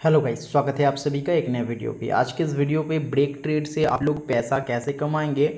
Hello guys, स्वागत है आप सभी का एक नए वीडियो पे। आज के इस वीडियो पे ब्रेक ट्रेड से आप लोग पैसा कैसे कमाएंगे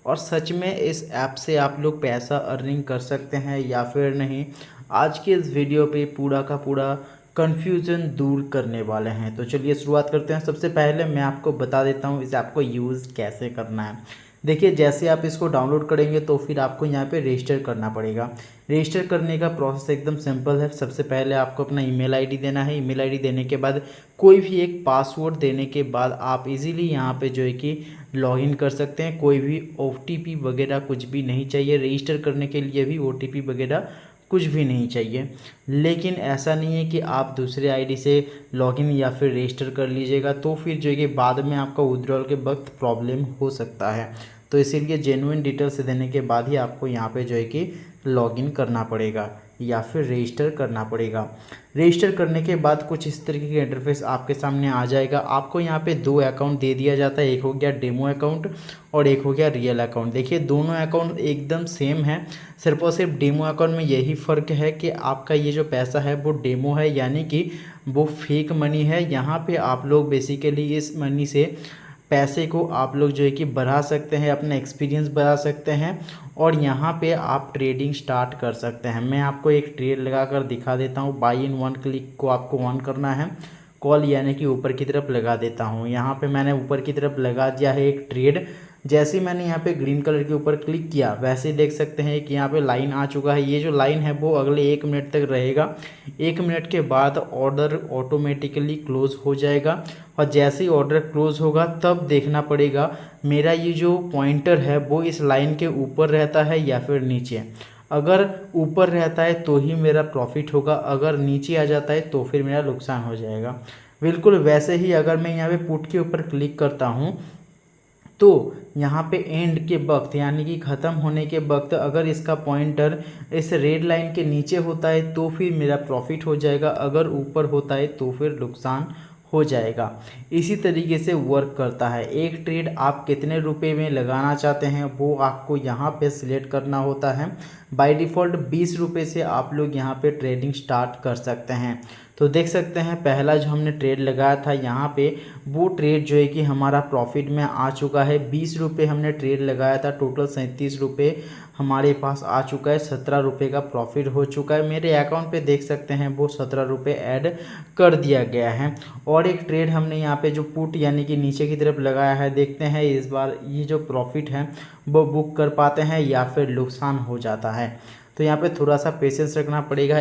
और सच में इस ऐप से आप लोग पैसा अर्निंग कर सकते हैं या फिर नहीं, आज के इस वीडियो पे पूरा का पूरा कन्फ्यूज़न दूर करने वाले हैं। तो चलिए शुरुआत करते हैं। सबसे पहले मैं आपको बता देता हूँ इस ऐप को यूज़ कैसे करना है। देखिए, जैसे आप इसको डाउनलोड करेंगे तो फिर आपको यहाँ पे रजिस्टर करना पड़ेगा। रजिस्टर करने का प्रोसेस एकदम सिंपल है। सबसे पहले आपको अपना ईमेल आईडी देना है। ईमेल आईडी देने के बाद कोई भी एक पासवर्ड देने के बाद आप इजीली यहाँ पे जो है कि लॉगिन कर सकते हैं। कोई भी ओटीपी वगैरह कुछ भी नहीं चाहिए। रजिस्टर करने के लिए भी ओटीपी वगैरह कुछ भी नहीं चाहिए। लेकिन ऐसा नहीं है कि आप दूसरे आईडी से लॉगिन या फिर रजिस्टर कर लीजिएगा तो फिर जो है कि बाद में आपका विड्रॉल के वक्त प्रॉब्लम हो सकता है। तो इसीलिए जेन्युइन डिटेल्स देने के बाद ही आपको यहाँ पे जो है कि लॉगिन करना पड़ेगा या फिर रजिस्टर करना पड़ेगा। रजिस्टर करने के बाद कुछ इस तरीके का इंटरफेस आपके सामने आ जाएगा। आपको यहाँ पे दो अकाउंट दे दिया जाता है, एक हो गया डेमो अकाउंट और एक हो गया रियल अकाउंट। देखिए, दोनों अकाउंट एकदम सेम है, सिर्फ और सिर्फ डेमो अकाउंट में यही फ़र्क है कि आपका ये जो पैसा है वो डेमो है, यानी कि वो फेक मनी है। यहाँ पे आप लोग बेसिकली इस मनी से पैसे को आप लोग जो है कि बढ़ा सकते हैं, अपना एक्सपीरियंस बढ़ा सकते हैं और यहाँ पे आप ट्रेडिंग स्टार्ट कर सकते हैं। मैं आपको एक ट्रेड लगा कर दिखा देता हूँ। बाई इन वन क्लिक को आपको ऑन करना है, कॉल यानी कि ऊपर की तरफ लगा देता हूँ। यहाँ पे मैंने ऊपर की तरफ लगा दिया है एक ट्रेड। जैसे ही मैंने यहाँ पे ग्रीन कलर के ऊपर क्लिक किया वैसे ही देख सकते हैं कि यहाँ पे लाइन आ चुका है। ये जो लाइन है वो अगले 1 मिनट तक रहेगा। 1 मिनट के बाद ऑर्डर ऑटोमेटिकली क्लोज हो जाएगा और जैसे ही ऑर्डर क्लोज होगा तब देखना पड़ेगा मेरा ये जो पॉइंटर है वो इस लाइन के ऊपर रहता है या फिर नीचे। अगर ऊपर रहता है तो ही मेरा प्रॉफिट होगा, अगर नीचे आ जाता है तो फिर मेरा नुकसान हो जाएगा। बिल्कुल वैसे ही अगर मैं यहाँ पे पुट के ऊपर क्लिक करता हूँ तो यहाँ पे एंड के वक्त यानी कि ख़त्म होने के वक्त अगर इसका पॉइंटर इस रेड लाइन के नीचे होता है तो फिर मेरा प्रॉफिट हो जाएगा, अगर ऊपर होता है तो फिर नुकसान हो जाएगा। इसी तरीके से वर्क करता है। एक ट्रेड आप कितने रुपए में लगाना चाहते हैं वो आपको यहाँ पे सिलेक्ट करना होता है। बाय डिफ़ॉल्ट 20 रुपये से आप लोग यहाँ पे ट्रेडिंग स्टार्ट कर सकते हैं। तो देख सकते हैं पहला जो हमने ट्रेड लगाया था यहाँ पे वो ट्रेड जो है कि हमारा प्रॉफिट में आ चुका है। 20 रुपये हमने ट्रेड लगाया था, टोटल 37 रुपये हमारे पास आ चुका है। 17 रुपये का प्रॉफिट हो चुका है। मेरे अकाउंट पे देख सकते हैं वो 17 रुपये ऐड कर दिया गया है। और एक ट्रेड हमने यहाँ पे जो पुट यानी कि नीचे की तरफ लगाया है, देखते हैं इस बार ये जो प्रॉफिट है वो बुक कर पाते हैं या फिर नुकसान हो जाता है। तो यहाँ पे थोड़ा सा पेशेंस रखना पड़ेगा।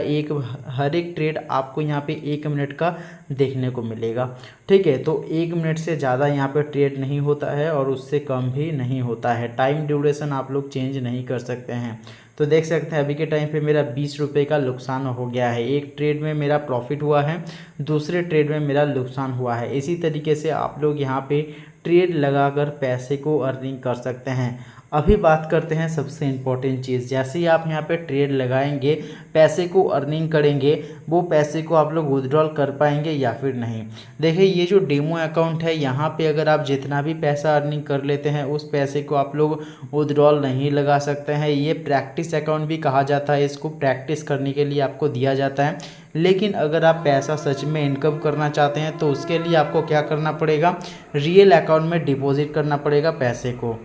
हर एक ट्रेड आपको यहाँ पे 1 मिनट का देखने को मिलेगा, ठीक है। तो 1 मिनट से ज़्यादा यहाँ पे ट्रेड नहीं होता है और उससे कम भी नहीं होता है। टाइम ड्यूरेशन आप लोग चेंज नहीं कर सकते हैं। तो देख सकते हैं अभी के टाइम पे मेरा 20 रुपये का नुकसान हो गया है। एक ट्रेड में मेरा प्रॉफिट हुआ है, दूसरे ट्रेड में मेरा नुकसान हुआ है। इसी तरीके से आप लोग यहाँ पे ट्रेड लगाकर पैसे को अर्निंग कर सकते हैं। अभी बात करते हैं सबसे इम्पोर्टेंट चीज़। जैसे ही आप यहाँ पे ट्रेड लगाएंगे, पैसे को अर्निंग करेंगे, वो पैसे को आप लोग विड्रॉल कर पाएंगे या फिर नहीं। देखिए, ये जो डेमो अकाउंट है यहाँ पे अगर आप जितना भी पैसा अर्निंग कर लेते हैं उस पैसे को आप लोग विड्रॉल नहीं लगा सकते हैं। ये प्रैक्टिस अकाउंट भी कहा जाता है, इसको प्रैक्टिस करने के लिए आपको दिया जाता है। लेकिन अगर आप पैसा सच में इनकम करना चाहते हैं तो उसके लिए आपको क्या करना पड़ेगा, रियल अकाउंट में डिपॉजिट करना पड़ेगा पैसे को।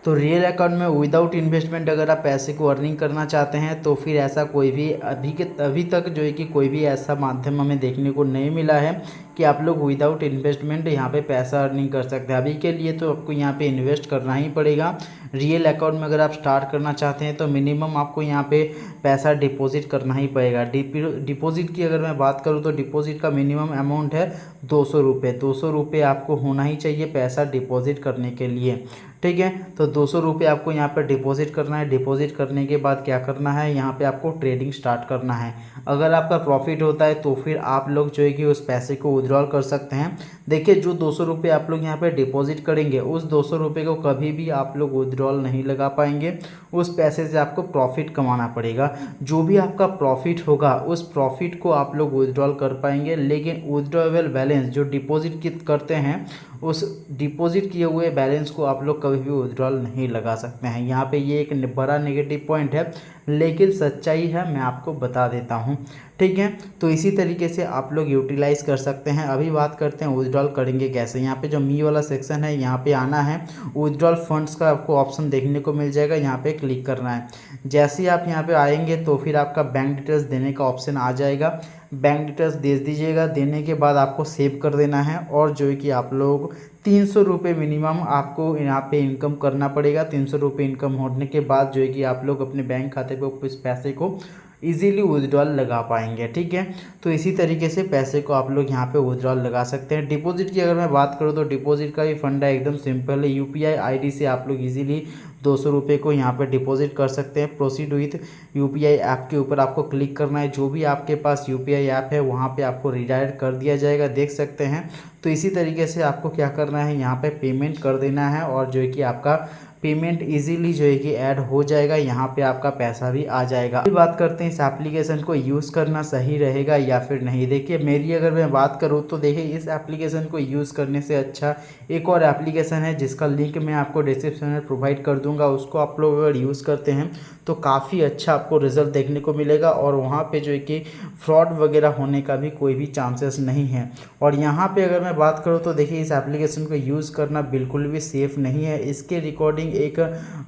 तो रियल अकाउंट में विदाउट इन्वेस्टमेंट अगर आप पैसे को अर्निंग करना चाहते हैं तो फिर ऐसा कोई भी अभी तक जो है कि कोई भी ऐसा माध्यम हमें देखने को नहीं मिला है कि आप लोग विदाउट इन्वेस्टमेंट यहाँ पे पैसा अर्निंग कर सकते हैं। अभी के लिए तो आपको यहाँ पे इन्वेस्ट करना ही पड़ेगा। रियल अकाउंट में अगर आप स्टार्ट करना चाहते हैं तो मिनिमम आपको यहाँ पे पैसा डिपॉजिट करना ही पड़ेगा। डिपॉजिट की अगर मैं बात करूँ तो डिपॉजिट का मिनिमम अमाउंट है 200 रुपये। 200 रुपये आपको होना ही चाहिए पैसा डिपॉजिट करने के लिए, ठीक है। तो 200 रुपये आपको यहाँ पर डिपॉजिट करना है। डिपॉजिट करने के बाद क्या करना है, यहाँ पे आपको ट्रेडिंग स्टार्ट करना है। अगर आपका प्रॉफिट होता है तो फिर आप लोग जो है कि उस पैसे को विड्रॉल कर सकते हैं। देखिए, जो 200 रुपये आप लोग यहाँ पे डिपॉजिट करेंगे उस 200 रुपये को कभी भी आप लोग विड्रॉल नहीं लगा पाएंगे। उस पैसे से आपको प्रॉफिट कमाना पड़ेगा। जो भी आपका प्रॉफिट होगा उस प्रॉफिट को आप लोग विड्रॉल कर पाएंगे, लेकिन विड्रॉवेबल बैलेंस जो डिपॉजिट करते हैं उस डिपॉजिट किए हुए बैलेंस को आप लोग कभी भी विड्रॉल नहीं लगा सकते हैं। यहाँ पे ये एक बड़ा नेगेटिव पॉइंट है, लेकिन सच्चाई है, मैं आपको बता देता हूँ, ठीक है। तो इसी तरीके से आप लोग यूटिलाइज़ कर सकते हैं। अभी बात करते हैं विड्रॉल करेंगे कैसे। यहाँ पे जो मी वाला सेक्शन है, यहाँ पे आना है, विड्रॉल फंड्स का आपको ऑप्शन देखने को मिल जाएगा, यहाँ पे क्लिक करना है। जैसे ही आप यहाँ पे आएंगे तो फिर आपका बैंक डिटेल्स देने का ऑप्शन आ जाएगा। बैंक डिटेल्स दे दीजिएगा, देने के बाद आपको सेव कर देना है और जो है कि आप लोग 300 रुपये मिनिमम आपको यहाँ पे इनकम करना पड़ेगा। 300 रुपये इनकम होने के बाद जो है कि आप लोग अपने बैंक खाते पे इस पैसे को इजीली विड्रॉल लगा पाएंगे, ठीक है। तो इसी तरीके से पैसे को आप लोग यहाँ पे विड्रॉल लगा सकते हैं। डिपॉजिट की अगर मैं बात करूँ तो डिपॉजिट का भी फंडा एकदम सिंपल है। यूपीआई आईडी से आप लोग इजीली 200 रुपये को यहाँ पे डिपॉजिट कर सकते हैं। प्रोसीड विथ यूपीआई ऐप के ऊपर आपको क्लिक करना है। जो भी आपके पास यूपीआई ऐप है वहाँ पे आपको रिडायरेक्ट कर दिया जाएगा, देख सकते हैं। तो इसी तरीके से आपको क्या करना है, यहाँ पे पेमेंट कर देना है और जो है कि आपका पेमेंट इजीली जो है कि ऐड हो जाएगा, यहाँ पे आपका पैसा भी आ जाएगा। अभी बात करते हैं इस एप्लीकेशन को यूज़ करना सही रहेगा या फिर नहीं। देखिए मेरी अगर मैं बात करूँ तो देखिए इस एप्लीकेशन को यूज़ करने से अच्छा एक और एप्लीकेशन है जिसका लिंक मैं आपको डिस्क्रिप्शन में प्रोवाइड कर दूंगा। उसको आप लोग अगर यूज़ करते हैं तो काफ़ी अच्छा आपको रिजल्ट देखने को मिलेगा और वहाँ पे जो है कि फ्रॉड वगैरह होने का भी कोई भी चांसेस नहीं है। और यहाँ पे अगर मैं बात करूँ तो देखिए इस एप्लीकेशन को यूज़ करना बिल्कुल भी सेफ़ नहीं है। इसके रिकॉर्डिंग एक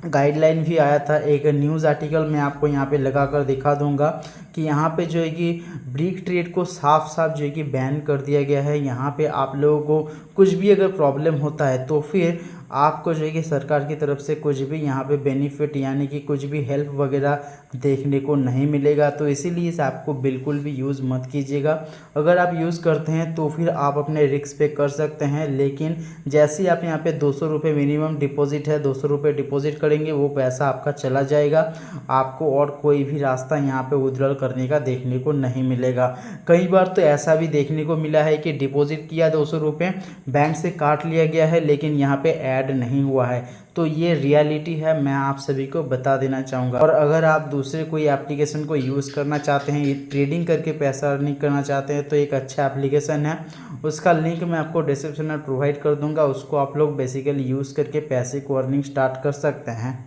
गाइडलाइन भी आया था, एक न्यूज़ आर्टिकल मैं आपको यहाँ पे लगा कर दिखा दूंगा कि यहाँ पे जो है कि ब्रिक ट्रेड को साफ साफ जो है कि बैन कर दिया गया है। यहाँ पे आप लोगों को कुछ भी अगर प्रॉब्लम होता है तो फिर आपको जो है कि सरकार की तरफ से कुछ भी यहाँ पे बेनिफिट यानी कि कुछ भी हेल्प वगैरह देखने को नहीं मिलेगा। तो इसीलिए इस ऐप को बिल्कुल भी यूज़ मत कीजिएगा। अगर आप यूज़ करते हैं तो फिर आप अपने रिस्क पे कर सकते हैं, लेकिन जैसे ही आप यहाँ पे 200 रुपये मिनिमम डिपॉजिट है, 200 रुपये डिपॉजिट करेंगे वो पैसा आपका चला जाएगा। आपको और कोई भी रास्ता यहाँ पे विड्रॉल करने का देखने को नहीं मिलेगा। कई बार तो ऐसा भी देखने को मिला है कि डिपॉजिट किया 200 रुपये, बैंक से काट लिया गया है लेकिन यहाँ पे ऐड नहीं हुआ है। तो ये रियलिटी है, मैं आप सभी को बता देना चाहूँगा। और अगर आप दूसरे कोई एप्लीकेशन को यूज़ करना चाहते हैं, ये ट्रेडिंग करके पैसा अर्निंग करना चाहते हैं, तो एक अच्छा एप्लीकेशन है, उसका लिंक मैं आपको डिस्क्रिप्शन में प्रोवाइड कर दूँगा। उसको आप लोग बेसिकली यूज़ करके पैसे को अर्निंग स्टार्ट कर सकते हैं।